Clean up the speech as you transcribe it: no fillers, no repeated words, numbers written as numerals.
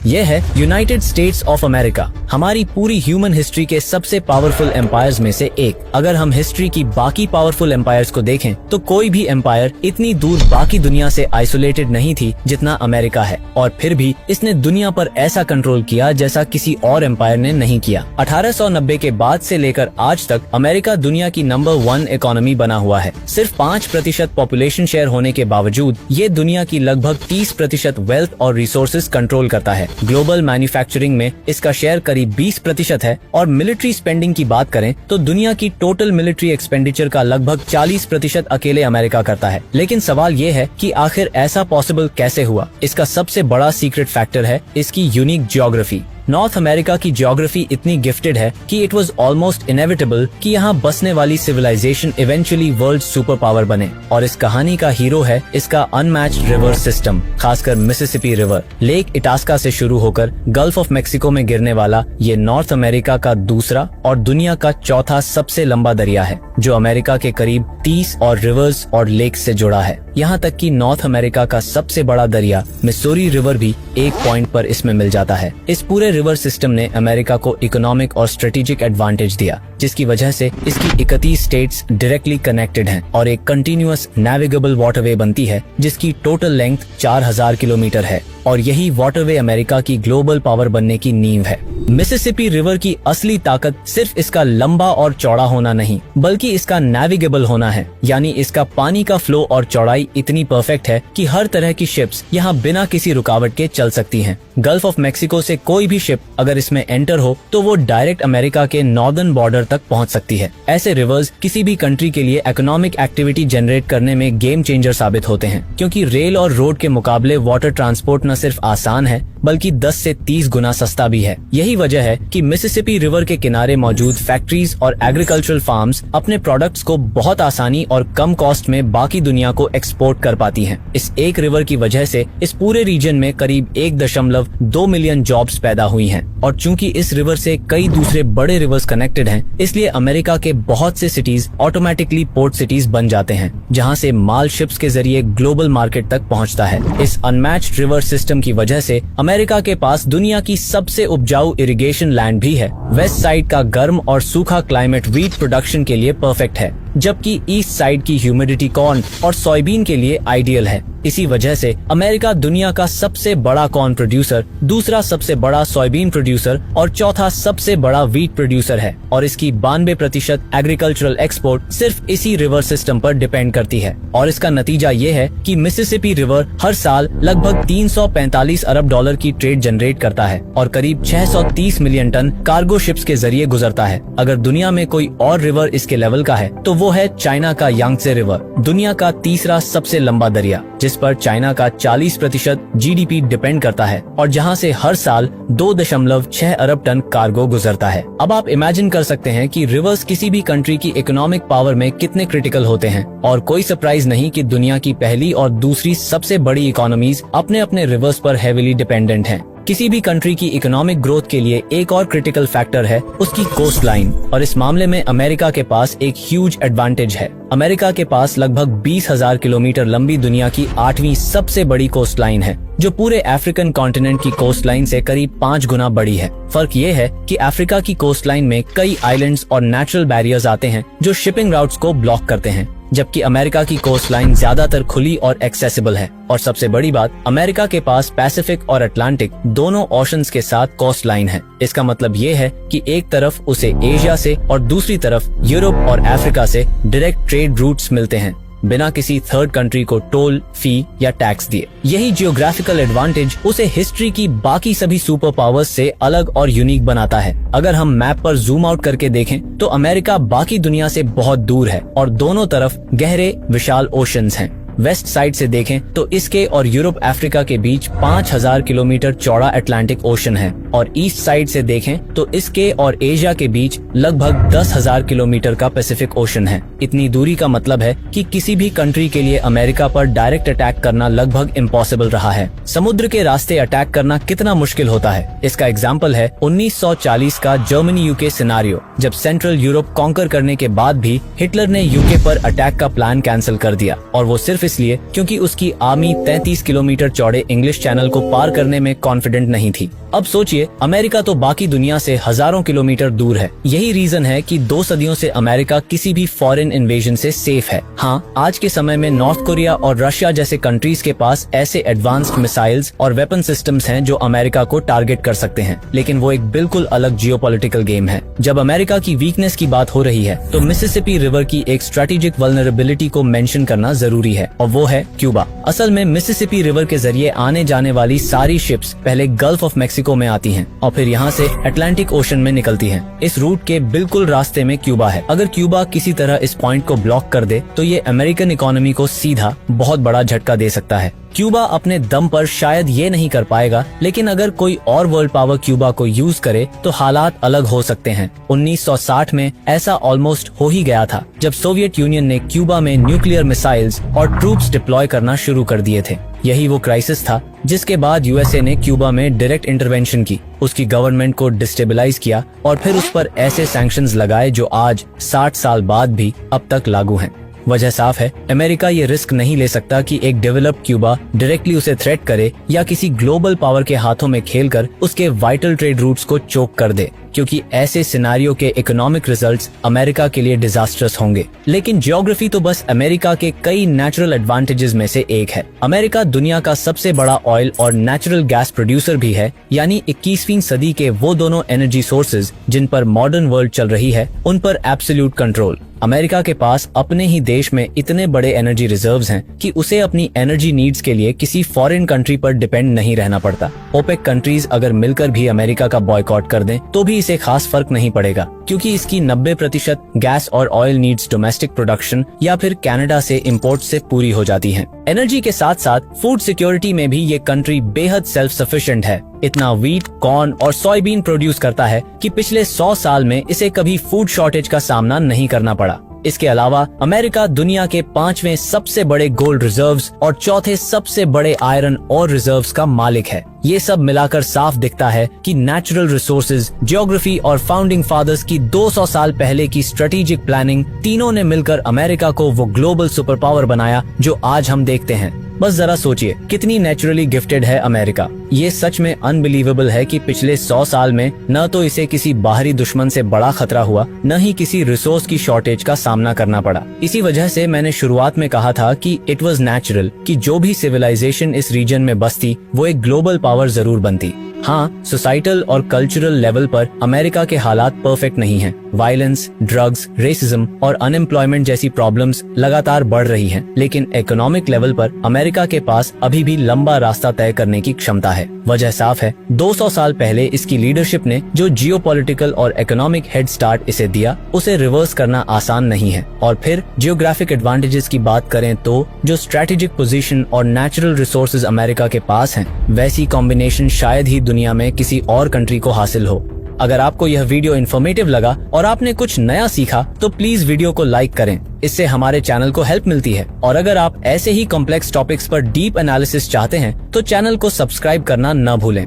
ये है United states of America, हमारी पूरी ह्यूमन हिस्ट्री के सबसे पावरफुल एम्पायर्स में से एक। अगर हम हिस्ट्री की बाकी पावरफुल एम्पायर्स को देखें तो कोई भी एम्पायर इतनी दूर बाकी दुनिया से आइसोलेटेड नहीं थी जितना अमेरिका है, और फिर भी इसने दुनिया पर ऐसा कंट्रोल किया जैसा किसी और एम्पायर ने नहीं किया। 1890 के बाद से लेकर आज तक अमेरिका दुनिया की नंबर 1 इकोनॉमी बना हुआ है। सिर्फ 5% पॉपुलेशन शेयर होने के बावजूद ये दुनिया की लगभग 30% वेल्थ और रिसोर्सेज कंट्रोल करता है। ग्लोबल मैन्युफैक्चरिंग में इसका शेयर करीब 20% है, और मिलिट्री स्पेंडिंग की बात करें तो दुनिया की टोटल मिलिट्री एक्सपेंडिचर का लगभग 40% अकेले अमेरिका करता है। लेकिन सवाल ये है कि आखिर ऐसा पॉसिबल कैसे हुआ? इसका सबसे बड़ा सीक्रेट फैक्टर है इसकी यूनिक ज्योग्राफी। नॉर्थ अमेरिका की ज्योग्राफी इतनी गिफ्टेड है कि इट वाज ऑलमोस्ट इनेविटेबल कि यहाँ बसने वाली civilization eventually world super power बने, और इस कहानी का हीरो है इसका अनमैच्ड रिवर सिस्टम, खासकर मिसिसिपी रिवर। लेक इटास्का से शुरू होकर गल्फ ऑफ मेक्सिको में गिरने वाला ये नॉर्थ अमेरिका का दूसरा और दुनिया का चौथा सबसे लंबा दरिया है, जो अमेरिका के करीब 30 और रिवर्स और लेक्स से जुड़ा है। यहाँ तक कि नॉर्थ अमेरिका का सबसे बड़ा दरिया मिसूरी रिवर भी एक पॉइंट पर इसमें मिल जाता है। इस पूरे रिवर सिस्टम ने अमेरिका को इकोनॉमिक और स्ट्रेटेजिक एडवांटेज दिया, जिसकी वजह से इसकी 31 स्टेट्स डायरेक्टली कनेक्टेड हैं और एक कंटिन्यूअस नेविगेबल वाटरवे बनती है जिसकी टोटल लेंथ 4000 किलोमीटर है, और यही वाटरवे अमेरिका की ग्लोबल पावर बनने की नींव है। मिसिसिपी रिवर की असली ताकत सिर्फ इसका लंबा और चौड़ा होना नहीं, बल्कि इसका नेविगेबल होना है, यानी इसका पानी का फ्लो और चौड़ाई इतनी परफेक्ट है कि हर तरह की शिप्स यहाँ बिना किसी रुकावट के चल सकती हैं। गल्फ ऑफ मेक्सिको से कोई भी शिप अगर इसमें एंटर हो तो वो डायरेक्ट अमेरिका के नॉर्दर्न बॉर्डर तक पहुँच सकती है। ऐसे रिवर्स किसी भी कंट्री के लिए इकोनॉमिक एक्टिविटी जनरेट करने में गेम चेंजर साबित होते हैं, क्योंकि रेल और रोड के मुकाबले वाटर ट्रांसपोर्ट न सिर्फ आसान है बल्कि 10 से 30 गुना सस्ता भी है। यही वजह है कि मिसिसिपी रिवर के किनारे मौजूद फैक्ट्रीज और एग्रीकल्चरल फार्म्स अपने प्रोडक्ट्स को बहुत आसानी और कम कॉस्ट में बाकी दुनिया को एक्सपोर्ट कर पाती हैं। इस एक रिवर की वजह से इस पूरे रीजन में करीब 1.2 मिलियन जॉब्स पैदा हुई हैं, और चूंकि इस रिवर से कई दूसरे बड़े रिवर्स कनेक्टेड हैं, इसलिए अमेरिका के बहुत से सिटीज ऑटोमेटिकली पोर्ट सिटीज बन जाते हैं, जहां से माल शिप्स के जरिए ग्लोबल मार्केट तक पहुंचता है। इस अनमैच्ड रिवर सिस्टम की वजह से अमेरिका के पास दुनिया की सबसे उपजाऊ इरिगेशन लैंड भी है। वेस्ट साइड का गर्म और सूखा क्लाइमेट व्हीट प्रोडक्शन के लिए परफेक्ट है, जबकि ईस्ट साइड की ह्यूमिडिटी कॉर्न और सोयाबीन के लिए आइडियल है। इसी वजह से अमेरिका दुनिया का सबसे बड़ा कॉर्न प्रोड्यूसर, दूसरा सबसे बड़ा सोयाबीन प्रोड्यूसर और चौथा सबसे बड़ा व्हीट प्रोड्यूसर है, और इसकी 92% एग्रीकल्चरल एक्सपोर्ट सिर्फ इसी रिवर सिस्टम पर डिपेंड करती है। और इसका नतीजा ये है कि मिसिसिपी रिवर हर साल लगभग 345 अरब डॉलर की ट्रेड जनरेट करता है और करीब 630 मिलियन टन कार्गो शिप्स के जरिए गुजरता है। अगर दुनिया में कोई और रिवर इसके लेवल का है तो वो है चाइना का यांगत्से रिवर, दुनिया का तीसरा सबसे लंबा दरिया, जिस पर चाइना का 40% जीडीपी डिपेंड करता है, और जहां से हर साल 2.6 अरब टन कार्गो गुजरता है। अब आप इमेजिन कर सकते हैं कि रिवर्स किसी भी कंट्री की इकोनॉमिक पावर में कितने क्रिटिकल होते हैं, और कोई सरप्राइज नहीं कि दुनिया की पहली और दूसरी सबसे बड़ी इकोनॉमीज अपने अपने रिवर्स पर हेविली डिपेंडेंट हैं। किसी भी कंट्री की इकोनॉमिक ग्रोथ के लिए एक और क्रिटिकल फैक्टर है उसकी कोस्ट लाइन, और इस मामले में अमेरिका के पास एक ह्यूज एडवांटेज है। अमेरिका के पास लगभग 20,000 किलोमीटर लंबी दुनिया की 8वीं सबसे बड़ी कोस्ट लाइन है, जो पूरे अफ्रीकन कॉन्टिनेंट की कोस्ट लाइन से करीब 5 गुना बड़ी है। फर्क ये है कि अफ्रीका की कोस्ट लाइन में कई आइलैंड्स और नेचुरल बैरियर्स आते हैं जो शिपिंग राउट्स को ब्लॉक करते हैं, जबकि अमेरिका की कोस्ट लाइन ज्यादातर खुली और एक्सेसिबल है। और सबसे बड़ी बात, अमेरिका के पास पैसिफिक और अटलांटिक दोनों ओशंस के साथ कोस्ट लाइन है। इसका मतलब ये है कि एक तरफ उसे एशिया से और दूसरी तरफ यूरोप और अफ्रीका से डायरेक्ट ट्रेड रूट्स मिलते हैं, बिना किसी थर्ड कंट्री को टोल, फी या टैक्स दिए। यही जियोग्राफिकल एडवांटेज उसे हिस्ट्री की बाकी सभी सुपर पावर्स से अलग और यूनिक बनाता है। अगर हम मैप पर जूम आउट करके देखें तो अमेरिका बाकी दुनिया से बहुत दूर है और दोनों तरफ गहरे विशाल ओशंस हैं। वेस्ट साइड से देखें तो इसके और यूरोप अफ्रीका के बीच 5000 किलोमीटर चौड़ा अटलांटिक ओशन है, और ईस्ट साइड से देखें तो इसके और एशिया के बीच लगभग 10,000 किलोमीटर का पैसिफिक ओशन है। इतनी दूरी का मतलब है कि किसी भी कंट्री के लिए अमेरिका पर डायरेक्ट अटैक करना लगभग इम्पॉसिबल रहा है। समुद्र के रास्ते अटैक करना कितना मुश्किल होता है, इसका एग्जाम्पल है 1940 का जर्मनी यूके सिनारियो, जब सेंट्रल यूरोप कॉन्कर करने के बाद भी हिटलर ने यूके पर अटैक का प्लान कैंसिल कर दिया, और वो सिर्फ इसलिए क्योंकि उसकी आर्मी 33 किलोमीटर चौड़े इंग्लिश चैनल को पार करने में कॉन्फिडेंट नहीं थी। अब सोचिए, अमेरिका तो बाकी दुनिया से हजारों किलोमीटर दूर है। यही रीजन है कि 2 सदियों से अमेरिका किसी भी फॉरेन इन्वेजन से सेफ है। हाँ, आज के समय में नॉर्थ कोरिया और रशिया जैसे कंट्रीज के पास ऐसे एडवांस्ड मिसाइल्स और वेपन सिस्टम्स हैं जो अमेरिका को टारगेट कर सकते हैं, लेकिन वो एक बिल्कुल अलग जियोपॉलिटिकल गेम है। जब अमेरिका की वीकनेस की बात हो रही है तो मिसिसिपी रिवर की एक स्ट्रेटेजिक वल्नरेबिलिटी को मेंशन करना जरूरी है, और वो है क्यूबा। असल में मिसिसिपी रिवर के जरिए आने जाने वाली सारी शिप्स पहले गल्फ ऑफ मैक्सिको में आती हैं और फिर यहाँ से अटलांटिक ओशन में निकलती हैं। इस रूट के बिल्कुल रास्ते में क्यूबा है। अगर क्यूबा किसी तरह इस पॉइंट को ब्लॉक कर दे तो ये अमेरिकन इकोनॉमी को सीधा बहुत बड़ा झटका दे सकता है। क्यूबा अपने दम पर शायद ये नहीं कर पाएगा, लेकिन अगर कोई और वर्ल्ड पावर क्यूबा को यूज करे तो हालात अलग हो सकते हैं। 1960 में ऐसा ऑलमोस्ट हो ही गया था, जब सोवियत यूनियन ने क्यूबा में न्यूक्लियर मिसाइल्स और ट्रूप्स डिप्लॉय करना शुरू कर दिए थे। यही वो क्राइसिस था जिसके बाद यूएसए ने क्यूबा में डायरेक्ट इंटरवेंशन की, उसकी गवर्नमेंट को डिस्टेबलाइज किया और फिर उस पर ऐसे सैंक्शंस लगाए जो आज 60 साल बाद भी अब तक लागू हैं। वजह साफ है, अमेरिका ये रिस्क नहीं ले सकता कि एक डेवलप्ड क्यूबा डायरेक्टली उसे थ्रेट करे या किसी ग्लोबल पावर के हाथों में खेलकर उसके वाइटल ट्रेड रूट्स को चोक कर दे, क्योंकि ऐसे सिनारियो के इकोनॉमिक रिजल्ट्स अमेरिका के लिए डिजास्टर्स होंगे। लेकिन जियोग्राफी तो बस अमेरिका के कई नेचुरल एडवांटेजेस में से एक है। अमेरिका दुनिया का सबसे बड़ा ऑयल और नेचुरल गैस प्रोड्यूसर भी है, यानी 21वीं सदी के वो दोनों एनर्जी सोर्सेज जिन पर मॉडर्न वर्ल्ड चल रही है, उन पर एब्सोल्यूट कंट्रोल। अमेरिका के पास अपने ही देश में इतने बड़े एनर्जी रिजर्व्स हैं कि उसे अपनी एनर्जी नीड्स के लिए किसी फॉरेन कंट्री पर डिपेंड नहीं रहना पड़ता। ओपेक कंट्रीज अगर मिलकर भी अमेरिका का बॉयकॉट कर दें तो भी इसे खास फर्क नहीं पड़ेगा, क्योंकि इसकी 90% गैस और ऑयल नीड्स डोमेस्टिक प्रोडक्शन या फिर कनाडा से इंपोर्ट से पूरी हो जाती हैं। एनर्जी के साथ साथ फूड सिक्योरिटी में भी ये कंट्री बेहद सेल्फ सफिशिएंट है। इतना व्हीट, कॉर्न और सोयाबीन प्रोड्यूस करता है कि पिछले 100 साल में इसे कभी फूड शॉर्टेज का सामना नहीं करना पड़ा। इसके अलावा अमेरिका दुनिया के 5वें सबसे बड़े गोल्ड रिजर्व्स और चौथे सबसे बड़े आयरन और रिजर्व्स का मालिक है। ये सब मिलाकर साफ दिखता है कि नेचुरल रिसोर्सेज, जियोग्राफी और फाउंडिंग फादर्स की 200 साल पहले की स्ट्रेटेजिक प्लानिंग, तीनों ने मिलकर अमेरिका को वो ग्लोबल सुपर पावर बनाया जो आज हम देखते हैं। बस जरा सोचिए, कितनी नेचुरली गिफ्टेड है अमेरिका। ये सच में अनबिलीवेबल है कि पिछले 100 साल में न तो इसे किसी बाहरी दुश्मन से बड़ा खतरा हुआ, न ही किसी रिसोर्स की शॉर्टेज का सामना करना पड़ा। इसी वजह से मैंने शुरुआत में कहा था कि इट वाज नेचुरल कि जो भी सिविलाइजेशन इस रीजन में बसती वो एक ग्लोबल पावर जरूर बनती। हाँ, सोसाइटल और कल्चरल लेवल पर अमेरिका के हालात परफेक्ट नहीं हैं। वायलेंस, ड्रग्स, रेसिज्म और अनएम्प्लॉयमेंट जैसी प्रॉब्लम्स लगातार बढ़ रही हैं, लेकिन इकोनॉमिक लेवल पर अमेरिका के पास अभी भी लंबा रास्ता तय करने की क्षमता है। वजह साफ है, 200 साल पहले इसकी लीडरशिप ने जो जियोपॉलिटिकल और इकोनॉमिक हेड स्टार्ट इसे दिया, उसे रिवर्स करना आसान नहीं है। और फिर जियोग्राफिक एडवांटेजेस की बात करें तो जो स्ट्रेटेजिक पोजीशन और नेचुरल रिसोर्सेज अमेरिका के पास हैं, वैसी कॉम्बिनेशन शायद ही दुनिया में किसी और कंट्री को हासिल हो। अगर आपको यह वीडियो इन्फॉर्मेटिव लगा और आपने कुछ नया सीखा तो प्लीज वीडियो को लाइक करें, इससे हमारे चैनल को हेल्प मिलती है। और अगर आप ऐसे ही कॉम्प्लेक्स टॉपिक्स पर डीप एनालिसिस चाहते हैं तो चैनल को सब्सक्राइब करना न भूलें।